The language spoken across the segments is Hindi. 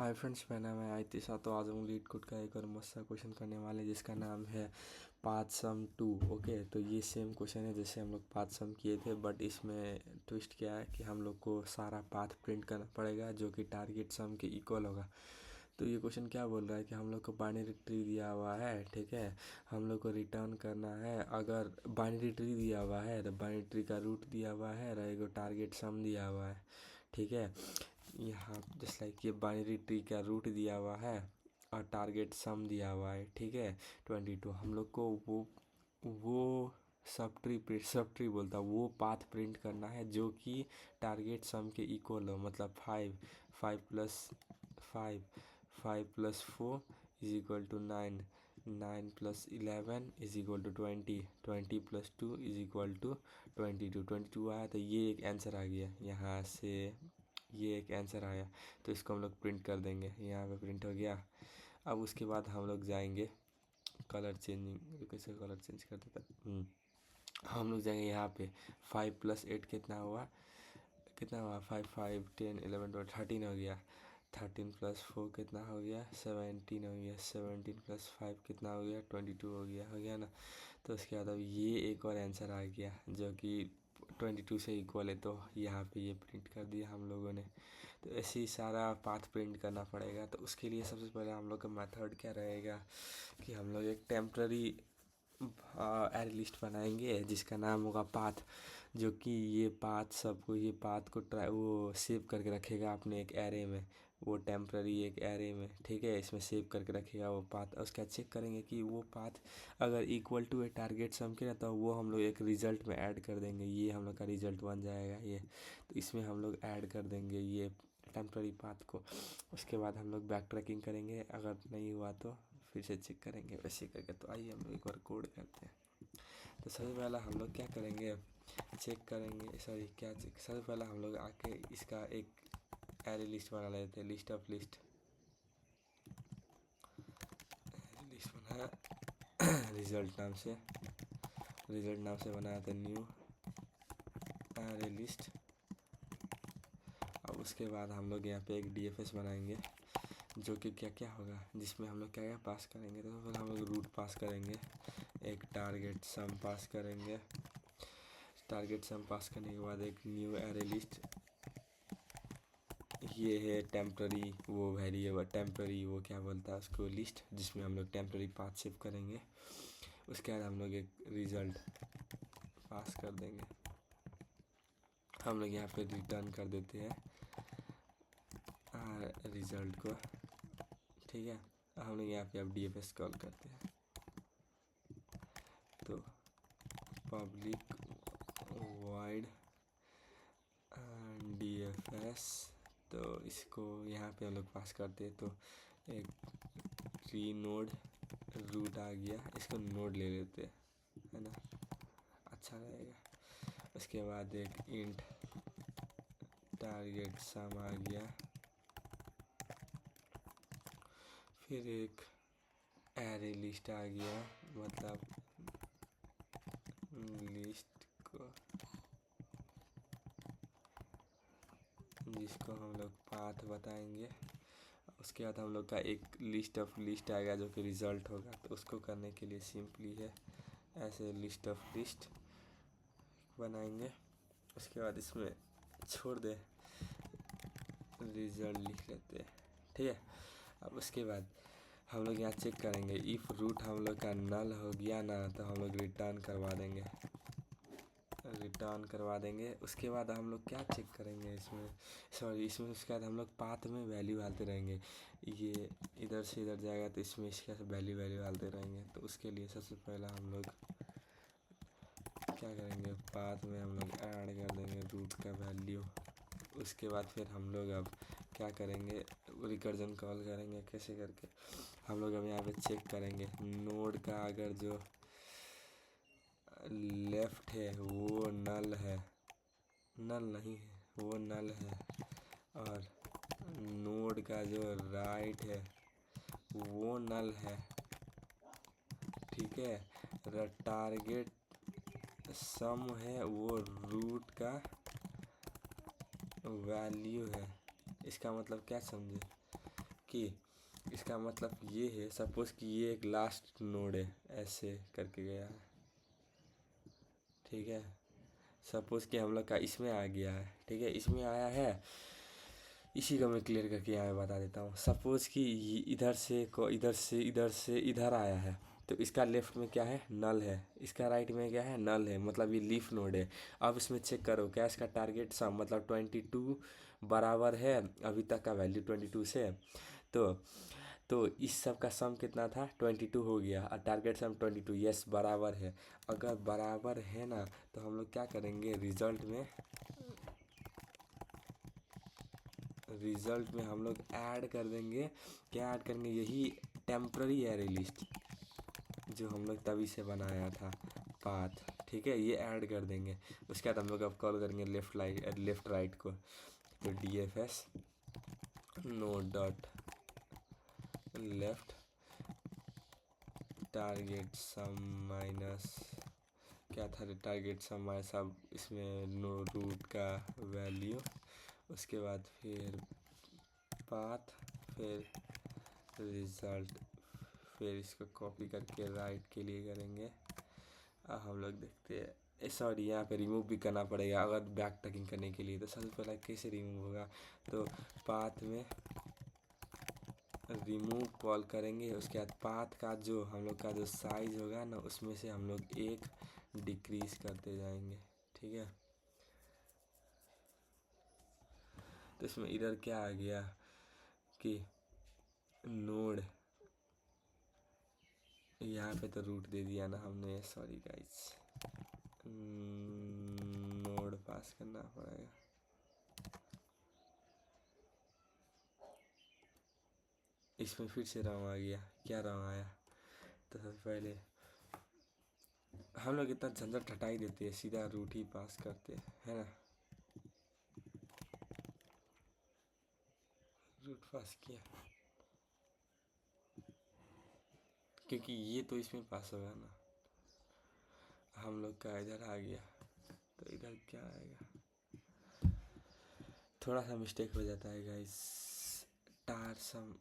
हाय फ्रेंड्स, मेरा नाम है आयतिशा। तो आज हम लीड कोड का एक और मस्त सा क्वेश्चन करने वाले हैं जिसका नाम है पाथ सम 2। ओके, तो ये सेम क्वेश्चन है जैसे हम लोग पाथ सम किए थे, बट इसमें ट्विस्ट क्या है कि हम लोग को सारा पाथ प्रिंट करना पड़ेगा जो कि टारगेट सम के इक्वल होगा। तो ये क्वेश्चन क्या बोल रहा है कि हम लोग को बाइनरी ट्री दिया हुआ है, ठीक है। हम लोग को रिटर्न करना है, अगर बाइनरी ट्री दिया हुआ है तो बाइनरी ट्री का रूट दिया हुआ है, रहेगा टारगेट सम दिया हुआ है, ठीक है। यहाँ जस्ट लाइक ये बाइनरी ट्री का रूट दिया हुआ है और टारगेट सम दिया हुआ है, ठीक है। 22 हम लोग को वो सब ट्री बोलता है वो पाथ प्रिंट करना है जो कि टारगेट सम के इक्वल हो, मतलब 5 is equal to 9, 9 + 11 is equal to 20, 20 + 2 is equal to 22, 22 आया तो ये एक आंसर आ गया। यहाँ से ये एक आंसर आया तो इसको हम लोग प्रिंट कर देंगे। यहाँ पे प्रिंट हो गया। अब उसके बाद हम लोग जाएंगे कलर चेंजिंग, कैसे कलर चेंज कर देता। हम लोग जाएंगे यहाँ पे 5 + 8 कितना हुआ 5 5 10 11 12 13 हो गया। 13 + 4 कितना हो गया 17 हो गया। 17 + 5 कितना हो गया 22 हो गया ना। तो उसके बाद अब ये एक और आंसर आ गया जो कि 22 से इक्वल है, तो यहाँ पे ये प्रिंट कर दिया हम लोगों ने। तो ऐसे ही सारा पाथ प्रिंट करना पड़ेगा। तो उसके लिए सबसे पहले हम लोग का मेथड क्या रहेगा कि हम लोग एक टेम्प्ररी एरे लिस्ट बनाएंगे जिसका नाम होगा पाथ, जो कि ये पाथ को वो सेव करके रखेगा अपने एक एरे में, वो टेम्प्ररी एक एरे में, ठीक है। इसमें सेव करके रखेगा वो पाथ। उसका चेक करेंगे कि वो पाथ अगर इक्वल टू ए टारगेट सम के ना तो वो हम लोग एक रिज़ल्ट में ऐड कर देंगे। ये हम लोग का रिज़ल्ट बन जाएगा ये। तो इसमें हम लोग ऐड कर देंगे ये टेम्प्ररी पाथ को। उसके बाद हम लोग बैक ट्रैकिंग करेंगे, अगर नहीं हुआ तो फिर से चेक करेंगे वैसे करके। तो आइए हम लोग एक बार कोड करते हैं। तो सबसे पहला हम लोग क्या करेंगे, चेक करेंगे, सबसे पहला हम लोग आके इसका एक एरे लिस्ट बना लेते हैं। लिस्ट बनाया रिजल्ट नाम से बनाया था न्यू एरे लिस्ट। अब उसके बाद हम लोग यहाँ पे एक DFS बनाएंगे जो कि क्या क्या होगा, जिसमें हम लोग क्या क्या पास करेंगे। तो फिर हम लोग रूट पास करेंगे, एक टारगेट सम पास करेंगे। टारगेट सम पास करने के बाद एक न्यू एरे लिस्ट, ये है टेम्प्ररी वो वेरिएबल, टेम्प्ररी वो क्या बोलता है उसको, लिस्ट, जिसमें हम लोग टेम्प्ररी पाथ सेव करेंगे। उसके बाद हम लोग एक रिज़ल्ट पास कर देंगे। हम लोग यहाँ पे रिटर्न कर देते हैं रिज़ल्ट को, ठीक है। हम लोग यहाँ पे अब DFS कॉल करते हैं। तो पब्लिक वाइड DFS, तो इसको यहाँ पे हम लोग पास करते हैं। तो एक ट्री नोड रूट आ गया, इसको नोड ले लेते हैं, है ना, अच्छा रहेगा। उसके बाद एक इंट टारगेट सम आ गया। फिर एक एरे लिस्ट आ गया, मतलब लिस्ट को जिसको हम लोग पाथ बताएंगे। उसके बाद हम लोग का एक लिस्ट आएगा जो कि रिज़ल्ट होगा। तो उसको करने के लिए सिंपली है ऐसे लिस्ट बनाएंगे। उसके बाद इसमें छोड़ दे रिज़ल्ट लिख लेते हैं, ठीक है। अब उसके बाद हम लोग यहाँ चेक करेंगे इफ़ रूट हम लोग का नल हो गया ना तो हम लोग रिटर्न करवा देंगे। उसके बाद हम लोग क्या चेक करेंगे इसमें उसके बाद हम लोग पाथ में वैल्यू डालते रहेंगे। ये इधर से इधर जाएगा तो इसमें इसका वैल्यू डालते रहेंगे। तो उसके लिए सबसे पहला हम लोग क्या करेंगे, पाथ में हम लोग ऐड कर देंगे रूट का वैल्यू। उसके बाद फिर हम लोग अब क्या करेंगे, रिकर्जन कॉल करेंगे। कैसे करके हम लोग अब यहाँ पे चेक करेंगे नोड का अगर जो लेफ़्ट है वो नल है, नल नहीं है वो नल है, और नोड का जो राइट है वो नल है, ठीक है। टारगेट सम है वो रूट का वैल्यू है। इसका मतलब क्या समझे, कि इसका मतलब ये है, सपोज कि ये एक लास्ट नोड है, ऐसे करके गया है, ठीक है। सपोज कि हम लोग का इसमें आ गया है, ठीक है, इसमें आया है। इसी को मैं क्लियर करके यहाँ पे बता देता हूँ। सपोज कि इधर से इधर आया है, तो इसका लेफ्ट में क्या है, नल है। इसका राइट में क्या है, नल है, मतलब ये लीफ नोड है। अब इसमें चेक करो क्या इसका टारगेट सम, मतलब 22 बराबर है अभी तक का वैल्यू 22 से। तो तो इस सब का सम कितना था, 22 हो गया, और टारगेट सम 22, यस बराबर है। अगर बराबर है ना, तो हम लोग क्या करेंगे, रिजल्ट में हम लोग ऐड कर देंगे। क्या ऐड करेंगे, यही टेम्प्ररी एरे लिस्ट जो हम लोग तभी से बनाया था, पाथ, ठीक है, ये ऐड कर देंगे। उसके बाद हम लोग अब कॉल करेंगे लेफ्ट राइट को। तो DFS node dot left target sum minus, क्या था, टारगेट सम माइनस, अब इसमें नो रूट का वैल्यू, उसके बाद फिर पाथ, फिर रिजल्ट, फिर इसको कॉपी करके राइट के लिए करेंगे। अब हम लोग देखते हैं, सॉरी यहाँ पे रिमूव भी करना पड़ेगा अगर बैक ट्रैकिंग करने के लिए। तो सबसे पहले कैसे रिमूव होगा, तो पाथ में रिमूव कॉल करेंगे। उसके बाद पाथ का जो हम लोग का जो साइज होगा ना, उसमें से हम लोग एक डिक्रीज करते जाएंगे, ठीक है। तो इसमें इधर क्या आ गया कि नोड, यहाँ पे तो रूट दे दिया ना हमने, सॉरी गाइस, नोड पास करना पड़ेगा। इसमें फिर से रॉन्ग आ गया, क्या रॉन्ग आया, तो सबसे पहले हम लोग इतना झंझट हटा ही देते हैं, सीधा रूट ही पास करते है ना। रूट पास किया क्योंकि ये तो इसमें पास होगा ना, हम लोग का इधर आ गया, तो इधर क्या आएगा, थोड़ा सा मिस्टेक हो जाता है गाइस। टार सम,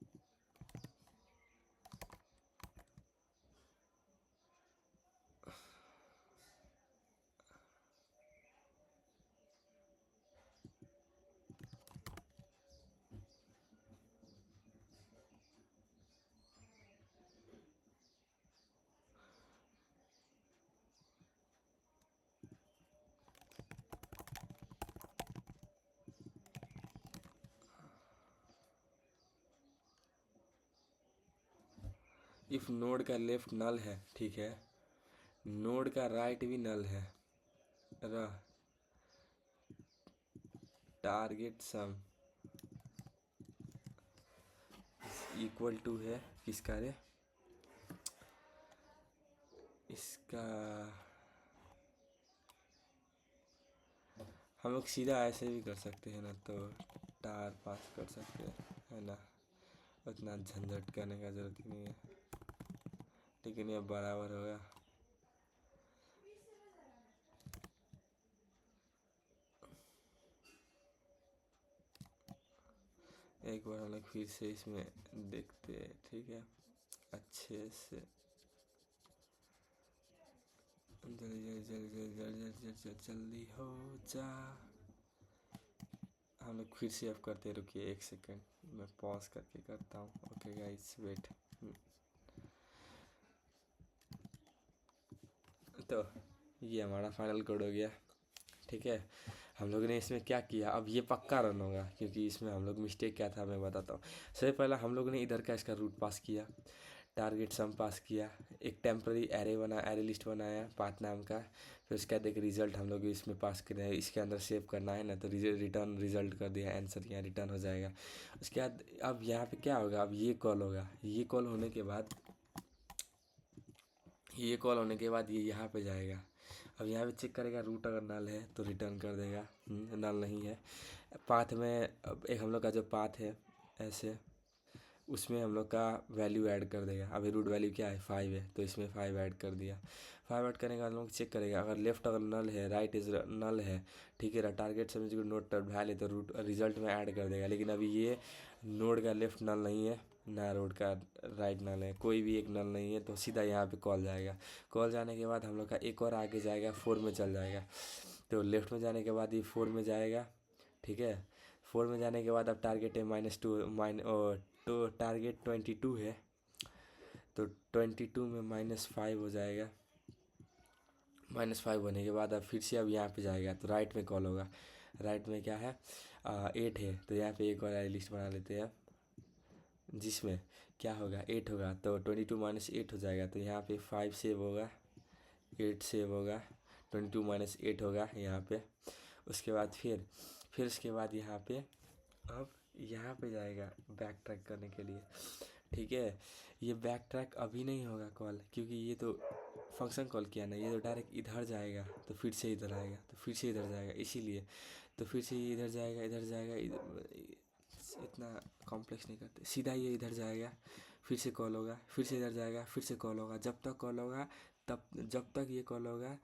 इफ नोड का लेफ्ट नल है, ठीक है, नोड का राइट भी नल है, टारगेट सम इक्वल टू है किसका रे, इसका हम लोग सीधा ऐसे भी कर सकते हैं ना, तो टार पास कर सकते हैं, है ना, उतना झंझट करने का जरूरत नहीं है। लेकिन ये बराबर होगा, एक बार हम लोग फिर से इसमें देखते हैं, ठीक है, अच्छे से, जल्दी जल्दी जल्दी जल्दी जल्दी जल्दी हो जा। हम लोग फिर से अब करते, रुकिए एक सेकंड, मैं पॉज करके करता हूँ। Okay guys wait. तो ये हमारा फाइनल कोड हो गया, ठीक है। हम लोग ने इसमें क्या किया, अब ये पक्का रन होगा, क्योंकि इसमें हम लोग मिस्टेक क्या था मैं बताता हूँ। सबसे पहला हम लोग ने इधर का इसका रूट पास किया, टारगेट सम पास किया, एक टेम्पररी एरे लिस्ट बनाया पाथ नाम का। फिर उसके बाद एक रिजल्ट हम लोग इसमें पास कर रहे हैं, इसके अंदर सेव करना है ना, तो रिटर्न रिजल्ट कर दिया, आंसर यहाँ रिटर्न हो जाएगा। उसके बाद अब यहाँ पे क्या होगा, अब ये कॉल होगा, ये कॉल होने के बाद ये यहाँ पे जाएगा। अब यहाँ पे चेक करेगा, रूट अगर नल है तो रिटर्न कर देगा, नल नहीं है। पाथ में अब एक हम लोग का जो पाथ है, ऐसे उसमें हम लोग का वैल्यू ऐड कर देगा। अभी रूट वैल्यू क्या है 5 है, तो इसमें 5 ऐड कर दिया। 5 ऐड करने के बाद हम लोग चेक करेगा, अगर लेफ्ट अगर नल है, राइट इज नल है, ठीक है, टारगेट समझ को नोट वैल्यू तो रूट रिजल्ट में ऐड कर देगा। लेकिन अभी ये नोड का लेफ्ट नल नहीं है ना रोड का राइट नल है, कोई भी एक नल नहीं है, तो सीधा यहाँ पे कॉल जाएगा। कॉल जाने के बाद हम लोग का एक और आगे जाएगा, 4 में चल जाएगा। तो लेफ्ट में जाने के बाद ये 4 में जाएगा, ठीक है। 4 में जाने के बाद अब टारगेट है -2 तो टारगेट 22 है, तो 22 में -5 हो जाएगा। -5 होने के बाद अब फिर से अब यहाँ पे जाएगा, तो राइट में कॉल होगा। राइट में क्या है 8 है, तो यहाँ पे एक और लिस्ट बना लेते हैं जिसमें क्या होगा 8 होगा, तो 22 - 8 हो जाएगा। तो यहाँ पे 5 सेव होगा, 8 सेव होगा, 22 - 8 होगा यहाँ पे। उसके बाद फिर उसके बाद यहाँ पे अब यहाँ पे जाएगा बैक ट्रैक करने के लिए, ठीक है। ये बैक ट्रैक अभी नहीं होगा कॉल, क्योंकि ये तो फंक्शन कॉल किया ना, ये तो डायरेक्ट इधर जाएगा, तो फिर से इधर आएगा, तो फिर से इधर जाएगा, इसीलिए तो फिर से ये इधर जाएगा, इधर जाएगा, इतना कॉम्प्लेक्स नहीं करते, सीधा ये इधर जाएगा, फिर से कॉल होगा, फिर से इधर जाएगा, फिर से कॉल होगा। जब तक कॉल होगा तब जब तक ये कॉल होगा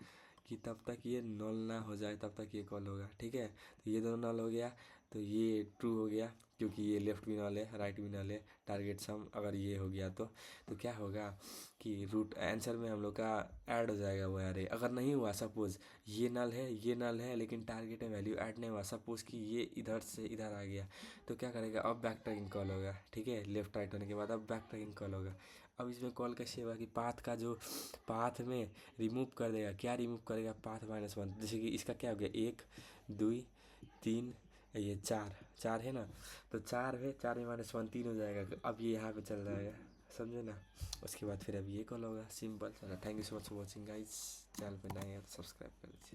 कि तब तक ये नल ना हो जाए, तब तक ये कॉल होगा, ठीक है। तो ये दोनों नल हो गया, तो ये ट्रू हो गया, क्योंकि ये लेफ्ट भी नल है, राइट भी नल है। टारगेट सम अगर ये हो गया तो क्या होगा कि रूट आंसर में हम लोग का ऐड हो जाएगा वो एरे। अगर नहीं हुआ, सपोज ये नल है, ये नल है, लेकिन टारगेट में वैल्यू ऐड नहीं हुआ, सपोज कि ये इधर से इधर आ गया, तो क्या करेगा, अब बैक ट्रैकिंग कॉल होगा, ठीक है। लेफ्ट राइट होने के बाद अब बैक ट्रैकिंग कॉल होगा। अब इसमें कॉल कैसे होगा कि पाथ का जो पाथ में रिमूव कर देगा, क्या रिमूव करेगा, पाथ -1। जैसे कि इसका क्या हो गया 1 2 3, ये 4 है ना, तो 4 है, 4 में -1 3 हो जाएगा। अब ये यहाँ पे चल जाएगा, समझे ना। उसके बाद फिर अब ये कॉल होगा, सिंपल। चलो thank you so much for watching guys. Channel पे नए हैं तो सब्सक्राइब कर दीजिए।